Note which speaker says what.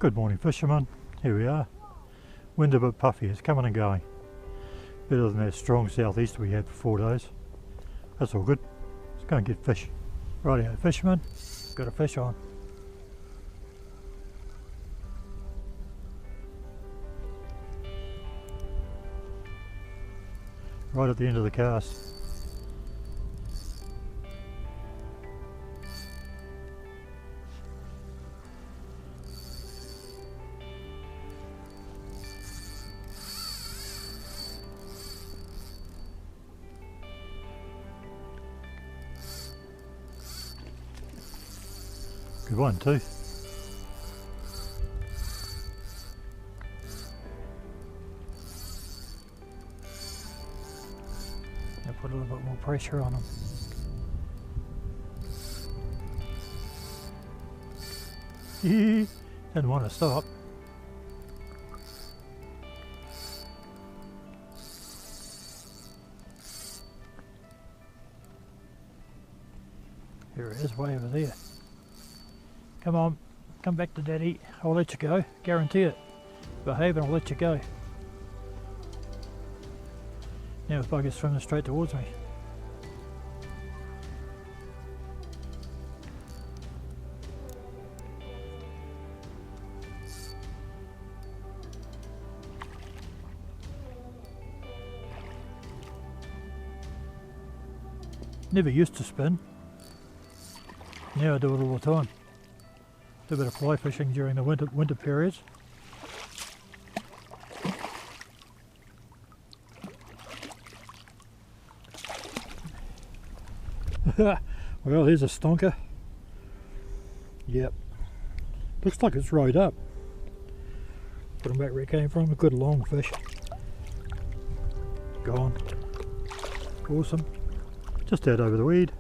Speaker 1: Good morning, fishermen. Here we are. Wind a bit puffy, it's coming and going. Better than that strong southeast we had for 4 days. That's all good. Let's go and get fish. Rightio, fishermen. Got a fish on. Right at the end of the cast. Good one too. I'll put a little bit more pressure on them. Didn't want to stop. Here it is, way over there. Come on, come back to daddy. I'll let you go, guarantee it. Behave and I'll let you go. Now the bugger's swimming straight towards me. Never used to spin. Now I do it all the time. Do a bit of fly fishing during the winter periods. Well, here's a stonker. Yep. Looks like it's rode up. Put him back where it came from. A good long fish. Gone. Awesome. Just out over the weed.